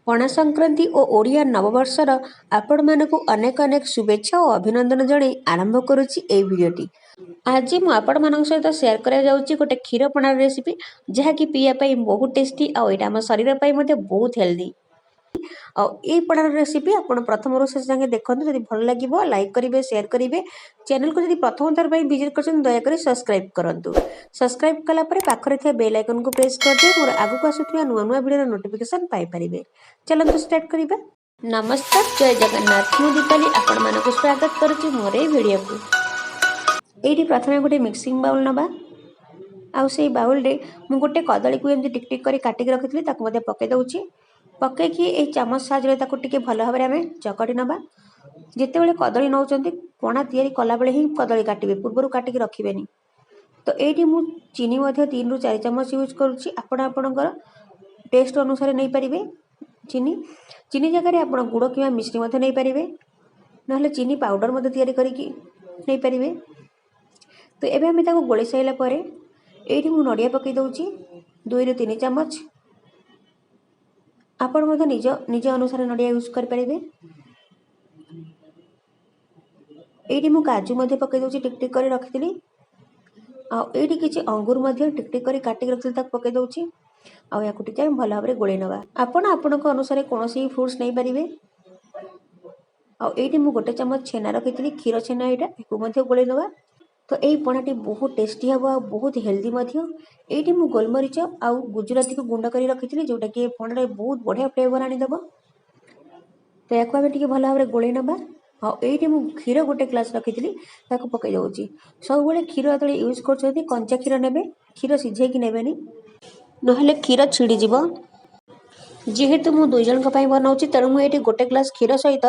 ପଣା ସଂକ୍ରାନ୍ତି ଓ ଓଡ଼ିଆ ନବବର୍ଷର ଆପଣମାନଙ୍କୁ ଅନେକ ଅନେକ ଶୁଭେଚ୍ଛା ଓ ଅଭିନନ୍ଦନ ଜଣାଇ ଆରମ୍ଭ କରୁଛି ଏହି ଭିଡ଼ିଓଟି। ଆଜି ମୁଁ ଆପଣମାନଙ୍କ ସହିତ ସେୟାର କରିବାକୁ ଯାଉଛି ଗୋଟେ କ୍ଷୀର ପଣାର ରେସିପି, ଯାହାକି ପିଇବା ପାଇଁ ବହୁତ ଟେଷ୍ଟି ଆଉ ଏଇଟା ଆମ ଶରୀର ପାଇଁ ମଧ୍ୟ ବହୁତ ହେଲ୍ଦି। ଆଉ এই ପଣାର ରେସିପି ଆପଣ ପ୍ରଥମରୁ ଶେଷ ଯାକେ ଦେଖନ୍ତୁ। ଯଦି ଭଲ ଲାଗିବ ଲାଇକ୍ କରିବେ, ସେୟାର କରିବେ। ଚ୍ୟାନେଲକୁ ଯଦି ପ୍ରଥମ ଥର ପାଇଁ ଭିଜିଟ୍ କରିଛନ୍ତି ଦୟାକରି ସବସ୍କ୍ରାଇବ୍ କରନ୍ତୁ। ସବସ୍କ୍ରାଇବ୍ କଲା ପରେ ପାଖରେ ଥିବା ବେଲ୍ ଆଇକନକୁ ପ୍ରେସ୍ କରିଦେବେ, ମୋର ଆଗକୁ ଆସୁଥିବା ନୂଆ ନୂଆ ଭିଡ଼ିଓର ନୋଟିଫିକେସନ୍ ପାଇପାରିବେ। ଚାଲନ୍ତୁ ଷ୍ଟାର୍ଟ କରିବା। ନମସ୍କାର, ଜୟ ଜଗନ୍ନାଥ। ମୁଁ ଦୀପାଲି ଆପଣମାନଙ୍କୁ ସ୍ୱାଗତ କରୁଛି ମୋର ଏହି ଭିଡ଼ିଓକୁ। ଏଇଠି ପ୍ରଥମେ ଗୋଟେ ମିକ୍ସିଂ ବାଉଲ୍ ନେବା, ଆଉ ସେଇ ବାଉଲ୍ରେ ମୁଁ ଗୋଟେ କଦଳୀକୁ ଏମିତି ଟିକ୍ ଟିକ୍ କରି କାଟିକି ରଖିଥିଲି ତାକୁ ମଧ୍ୟ ପକାଇ ଦେଉଛି। ପକାଇକି ଏଇ ଚାମଚ ସାହାଯ୍ୟରେ ତାକୁ ଟିକେ ଭଲ ଭାବରେ ଆମେ ଚକଟି ନେବା। ଯେତେବେଳେ କଦଳୀ ନେଉଛନ୍ତି ପଣା ତିଆରି କଲାବେଳେ ହିଁ କଦଳୀ କାଟିବେ, ପୂର୍ବରୁ କାଟିକି ରଖିବେନି। ତ ଏଇଠି ମୁଁ ଚିନି ମଧ୍ୟ 3 ରୁ 4 ଚାମଚ ୟୁଜ୍ କରୁଛି। ଆପଣ ଆପଣଙ୍କର ଟେଷ୍ଟ ଅନୁସାରେ ନେଇପାରିବେ ଚିନି ଜାଗାରେ ଆପଣ ଗୁଡ଼ କିମ୍ବା ମିଶ୍ରି ମଧ୍ୟ ନେଇପାରିବେ, ନହେଲେ ଚିନି ପାଉଡ଼ର ମଧ୍ୟ ତିଆରି କରିକି ନେଇପାରିବେ। ତ ଏବେ ଆମେ ତାକୁ ଗୋଳେଇ ସାରିଲା ପରେ ଏଇଠି ମୁଁ ନଡ଼ିଆ ପକାଇ ଦେଉଛି 2 ରୁ 3 ଚାମଚ। ଆପଣ ମଧ୍ୟ ନିଜ ଅନୁସାରେ ନଡ଼ିଆ ୟୁଜ୍ କରିପାରିବେ। ଏଇଠି ମୁଁ କାଜୁ ମଧ୍ୟ ପକାଇ ଦେଉଛି, ଟିକ୍ ଟିକ୍ କରି ରଖିଥିଲି। ଆଉ ଏଇଠି କିଛି ଅଙ୍ଗୁର ମଧ୍ୟ ଟିକ୍ ଟିକ୍ କରି କାଟିକି ରଖିଥିଲି ତାକୁ ପକାଇ ଦେଉଛି। ଆଉ ୟାକୁ ଟିକେ ଆମେ ଭଲ ଭାବରେ ଗୋଳେଇ ନେବା। ଆପଣ ଆପଣଙ୍କ ଅନୁସାରେ କୌଣସି ଫ୍ରୁଟ୍ସ ନେଇପାରିବେ। ଆଉ ଏଇଠି ମୁଁ 1 ଚାମଚ ଛେନା ରଖିଥିଲି, କ୍ଷୀର ଛେନା ଏଇଟା, ଏକୁ ମଧ୍ୟ ଗୋଳେଇ ନେବା। ତ ଏଇ ପଣାଟି ବହୁତ ଟେଷ୍ଟି ହେବ ଆଉ ବହୁତ ହେଲ୍ଦି ମଧ୍ୟ। ଏଇଠି ମୁଁ ଗୋଲମରିଚ ଆଉ ଗୁଜୁରାତିକୁ ଗୁଣ୍ଡ କରି ରଖିଥିଲି, ଯେଉଁଟାକି ଏ ପଣାରେ ବହୁତ ବଢ଼ିଆ ଫ୍ଲେଭର ଆଣିଦେବ। ତ ୟାକୁ ଆମେ ଟିକେ ଭଲ ଭାବରେ ଗୋଳେଇ ନେବା। ଆଉ ଏଇଠି ମୁଁ କ୍ଷୀର 1 ଗ୍ଲାସ୍ ରଖିଥିଲି ତାକୁ ପକାଇ ଦେଉଛି। ସବୁବେଳେ କ୍ଷୀର ଯେତେବେଳେ ୟୁଜ୍ କରୁଛନ୍ତି କଞ୍ଚା କ୍ଷୀର ନେବେ, କ୍ଷୀର ସିଝେଇକି ନେବେନି, ନହେଲେ କ୍ଷୀର ଛିଡ଼ିଯିବ। ଯେହେତୁ ମୁଁ 2 ଜଣଙ୍କ ପାଇଁ ବନାଉଛି, ତେଣୁ ମୁଁ ଏଇଠି 1 ଗ୍ଲାସ୍ କ୍ଷୀର ସହିତ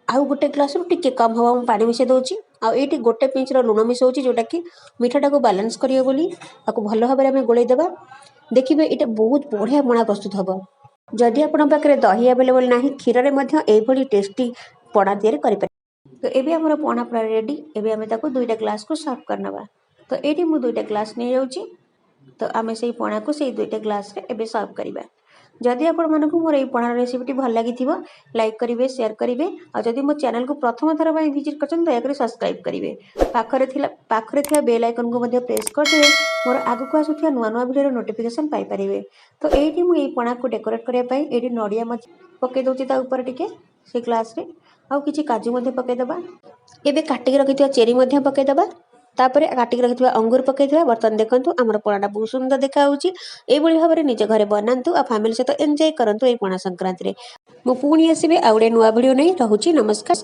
ଆଉ 1 ଗ୍ଲାସ୍ରୁ ଟିକେ କମ୍ ହେବ ମୁଁ ପାଣି ମିଶାଇ ଦେଉଛି। ଆଉ ଏଇଠି 1 ପିଞ୍ଚ୍ର ଲୁଣ ମିଶାଉଛି, ଯେଉଁଟାକି ମିଠାଟାକୁ ବାଲାନ୍ସ କରିବ ବୋଲି। ତାକୁ ଭଲ ଭାବରେ ଆମେ ଗୋଳେଇ ଦେବା। ଦେଖିବେ ଏଇଟା ବହୁତ ବଢ଼ିଆ ପଣା ପ୍ରସ୍ତୁତ ହେବ। ଯଦି ଆପଣଙ୍କ ପାଖରେ ଦହି ଆଭେଲେବଲ୍ ନାହିଁ, କ୍ଷୀରରେ ମଧ୍ୟ ଏଇଭଳି ଟେଷ୍ଟି ପଣା ତିଆରି କରିପାରିବେ। ତ ଏବେ ଆମର ପଣା ପୁରା ରେଡ଼ି। ଏବେ ଆମେ ତାକୁ 2ଟା ଗ୍ଲାସ୍କୁ ସର୍ଭ କରିନେବା। ତ ଏଇଠି ମୁଁ 2ଟା ଗ୍ଲାସ୍ ନେଇଯାଉଛି। ତ ଆମେ ସେଇ ପଣାକୁ ସେଇ 2ଟା ଗ୍ଲାସ୍ରେ ଏବେ ସର୍ଭ କରିବା। ଯଦି ଆପଣମାନଙ୍କୁ ମୋର এই ପଣାର ରେସିପିଟି ଭଲ ଲାଗିଥିବ ଲାଇକ୍ କରିବେ, ସେୟାର କରିବେ। ଆଉ ଯଦି ମୋ ଚ୍ୟାନେଲକୁ ପ୍ରଥମ ଥର ପାଇଁ ଭିଜିଟ୍ କରିଛନ୍ତି ଦୟାକରି ସବସ୍କ୍ରାଇବ୍ କରିବେ। ପାଖରେ ଥିବା ବେଲ୍ ଆଇକନକୁ ମଧ୍ୟ ପ୍ରେସ୍ କରିଦେବେ, ମୋର ଆଗକୁ ଆସୁଥିବା ନୂଆ ନୂଆ ଭିଡ଼ିଓର ନୋଟିଫିକେସନ୍ ପାଇପାରିବେ। ତ ଏଇଠି ମୁଁ এই ପଣାକୁ ଡେକୋରେଟ୍ କରିବା ପାଇଁ ଏଇଠି ନଡ଼ିଆ ମଧ୍ୟ ପକାଇ ଦେଉଛି ତା ଉପରେ ଟିକେ ସେ ଗ୍ଲାସ୍ରେ। ଆଉ କିଛି କାଜୁ ମଧ୍ୟ ପକାଇଦେବା। ଏବେ କାଟିକି ରଖିଥିବା ଚେରି ମଧ୍ୟ ପକାଇଦେବା। ତାପରେ କାଟିକି ରଖିଥିବା ଅଙ୍ଗୁର ପକାଇଥିବା। ବର୍ତ୍ତମାନ ଦେଖନ୍ତୁ ଆମର ପଣାଟା ବହୁତ ସୁନ୍ଦର ଦେଖାଯାଉଛି। ଏଇଭଳି ଭାବରେ ନିଜ ଘରେ ବନାନ୍ତୁ ଆଉ ଫ୍ୟାମିଲି ସହିତ ଏନ୍ଜୟ କରନ୍ତୁ ଏଇ ପଣା ସଂକ୍ରାନ୍ତିରେ। ମୁଁ ପୁଣି ଆସିବି ଆଉ ଗୋଟେ ନୂଆ ଭିଡ଼ିଓ ନେଇ। ରହୁଛି, ନମସ୍କାର।